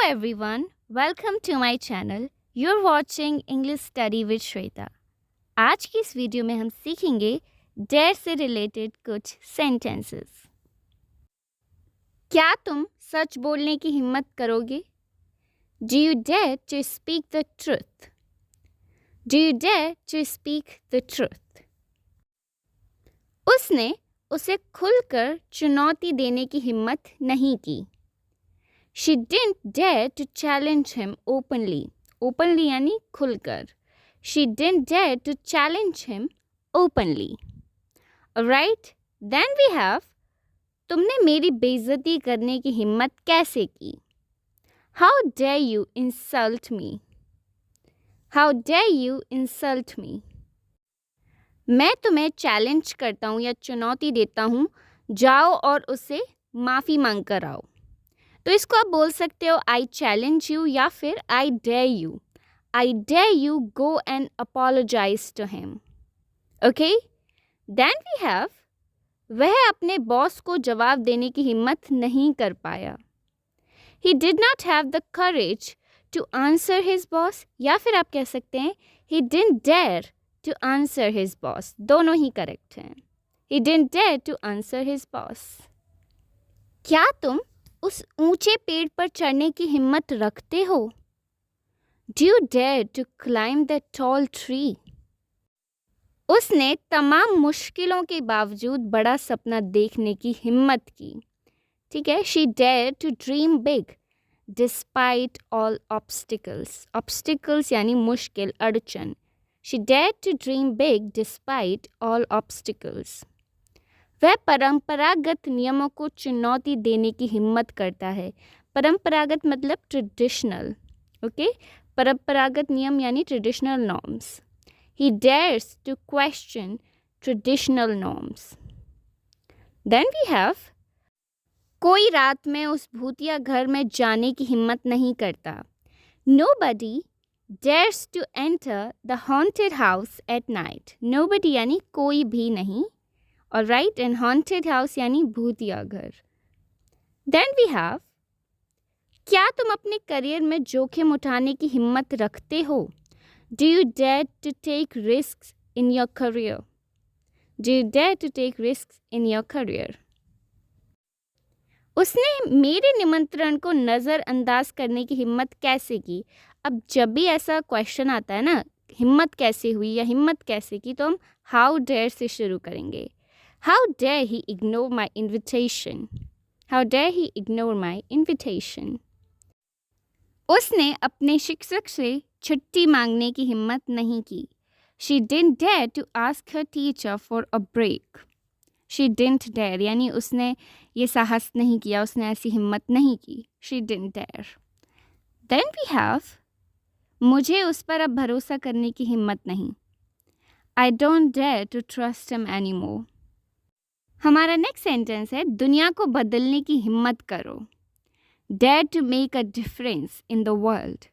everyone, welcome to my channel. You're watching English Study with Shweta. आज की इस video में हम सीखेंगे डेयर से रिलेटेड कुछ सेंटेंसेस। क्या तुम सच बोलने की हिम्मत करोगे? Do you dare to speak the truth? Do you dare to speak the truth? उसने उसे खुलकर चुनौती देने की हिम्मत नहीं की. She didn't dare to challenge him openly. Openly यानी खुलकर. She didn't dare to challenge him openly. Alright, then we have तुमने मेरी बेइज्जती करने की हिम्मत कैसे की? How dare you insult me? How dare you insult me? मैं तुम्हें चैलेंज करता हूँ या चुनौती देता हूँ, जाओ और उससे माफ़ी मांग कर आओ. तो इसको आप बोल सकते हो आई चैलेंज यू या फिर I dare you. I dare you go and apologise to him. Okay, then we have वह अपने बॉस को जवाब देने की हिम्मत नहीं कर पाया. He did not have the courage to answer his boss, या फिर आप कह सकते हैं he didn't dare to answer his boss. दोनों ही करेक्ट हैं. He didn't dare to answer his boss. क्या तुम उस ऊंचे पेड़ पर चढ़ने की हिम्मत रखते हो? Do you dare to climb that tall tree? उसने तमाम मुश्किलों के बावजूद बड़ा सपना देखने की हिम्मत की. ठीक है, she dared to dream big despite all obstacles. Obstacles यानी मुश्किल, अड़चन. She dared to dream big despite all obstacles. वह परंपरागत नियमों को चुनौती देने की हिम्मत करता है. परंपरागत मतलब ट्रेडिशनल. ओके, परंपरागत नियम यानी traditional norms. He dares to question traditional norms. Then we have कोई रात में उस भूतिया घर में जाने की हिम्मत नहीं करता. Nobody dares to enter the haunted house at night. Nobody यानी कोई भी नहीं. Alright, and haunted house यानी भूतिया घर. Then we have क्या तुम अपने करियर में जोखिम उठाने की हिम्मत रखते हो? Do you dare to take risks in your career? Do you dare to take risks in your career? उसने मेरे निमंत्रण को नज़रअंदाज करने की हिम्मत कैसे की? अब जब भी ऐसा क्वेश्चन आता है ना, हिम्मत कैसे हुई या हिम्मत कैसे की, तो हम हाउ डेयर से शुरू करेंगे. How dare he ignore my invitation? How dare he ignore my invitation? उसने अपने शिक्षक से छुट्टी मांगने की हिम्मत नहीं की. She didn't dare to ask her teacher for a break. She didn't dare यानी उसने ये साहस नहीं किया, उसने ऐसी हिम्मत नहीं की. She didn't dare. Then we have मुझे उस पर अब भरोसा करने की हिम्मत नहीं. I don't dare to trust him anymore. हमारा नेक्स्ट सेंटेंस है दुनिया को बदलने की हिम्मत करो. Dare to make a difference in the world.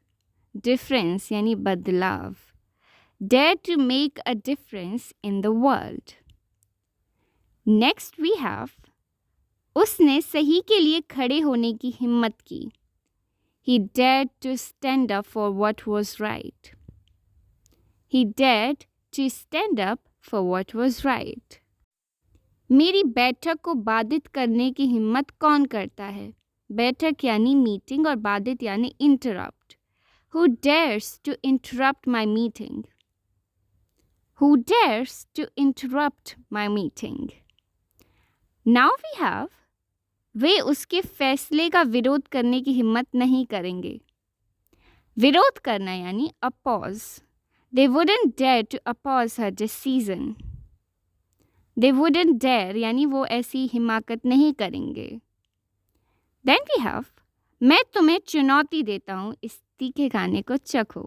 Difference यानी बदलाव. Dare to make a difference in the world. Next we have उसने सही के लिए खड़े होने की हिम्मत की. He dared to stand up for what was right. He dared to stand up for what was right. मेरी बैठक को बाधित करने की हिम्मत कौन करता है? बैठक यानी मीटिंग और बाधित यानी interrupt. Who dares to interrupt my meeting? Who dares to interrupt my meeting? Now we have वे उसके फैसले का विरोध करने की हिम्मत नहीं करेंगे. विरोध करना यानी oppose. They wouldn't dare to oppose her decision. They wouldn't dare यानी वो ऐसी हिमाकत नहीं करेंगे. Then we have मैं तुम्हें चुनौती देता हूँ इस तीखे खाने को चखो.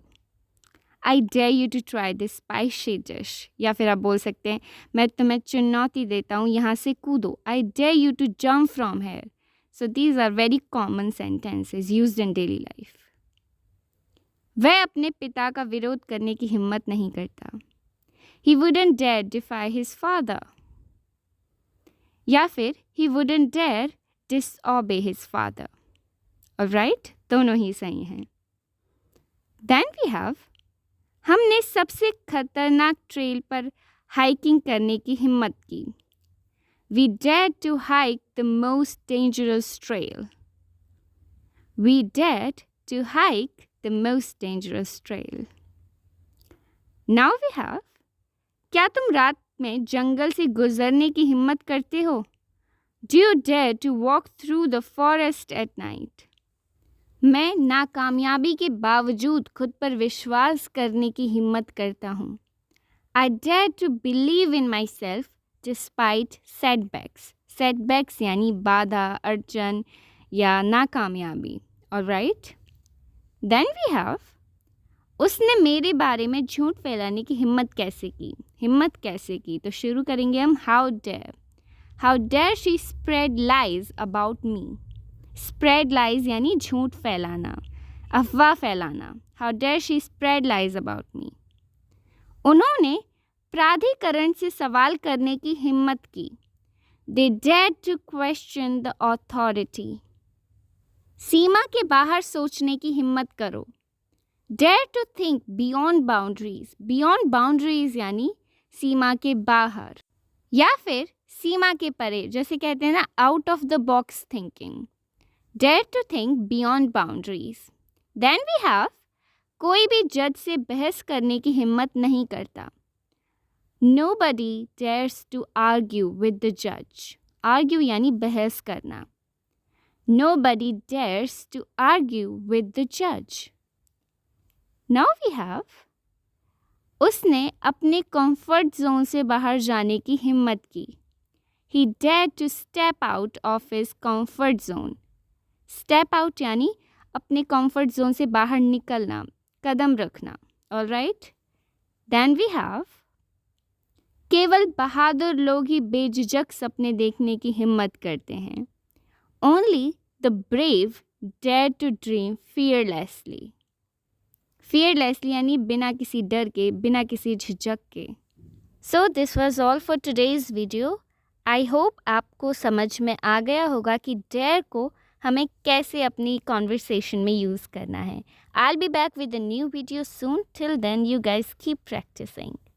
I dare you to try this spicy dish. या फिर आप बोल सकते हैं मैं तुम्हें चुनौती देता हूँ यहाँ से कूदो. I dare you to jump from here. So these are very common sentences used in daily life. वह अपने पिता का विरोध करने की हिम्मत नहीं करता. He wouldn't dare defy his father. या फिर he wouldn't dare disobey his father. Alright, दोनों ही सही हैं. देन वी हैव, हमने सबसे खतरनाक ट्रेल पर हाइकिंग करने की हिम्मत की. We dared to hike the most dangerous trail. We dared to hike the most dangerous trail. Now we have, क्या तुम रात में जंगल से गुजरने की हिम्मत करते हो? Do you dare to walk through the forest at night? मैं नाकामयाबी के बावजूद खुद पर विश्वास करने की हिम्मत करता हूँ. I dare to believe in myself despite setbacks. Setbacks यानी बाधा, अड़चन या नाकामयाबी. Alright? Then we have, उसने मेरे बारे में झूठ फैलाने की हिम्मत कैसे की? तो शुरू करेंगे हम How dare she spread lies about me? Spread lies यानी झूठ फैलाना, अफवाह फैलाना. How dare she spread lies about me? उन्होंने प्राधिकरण से सवाल करने की हिम्मत की. They dared to question the authority. सीमा के बाहर सोचने की हिम्मत करो. Dare to think beyond boundaries. Beyond boundaries यानी सीमा के बाहर या फिर सीमा के परे, जैसे कहते हैं ना, out of the box thinking. Dare to think beyond boundaries. Then we have, कोई भी जज से बहस करने की हिम्मत नहीं करता. Nobody dares to argue with the judge. Argue यानी बहस करना. Nobody dares to argue with the judge. Now we have, उसने अपने कंफर्ट जोन से बाहर जाने की हिम्मत की. He dared to step out of his comfort zone. Step out यानी अपने कंफर्ट जोन से बाहर निकलना, कदम रखना. Alright? Then we have, केवल बहादुर लोग ही बेझिझक सपने देखने की हिम्मत करते हैं. Only the brave dare to dream fearlessly. Fearlessly यानी बिना किसी डर के, बिना किसी झिझक के. So this was all for today's video. I hope आपको समझ में आ गया होगा कि dare को हमें कैसे अपनी conversation में यूज़ करना है. I'll be back with a new video soon. Till then, you guys keep practicing.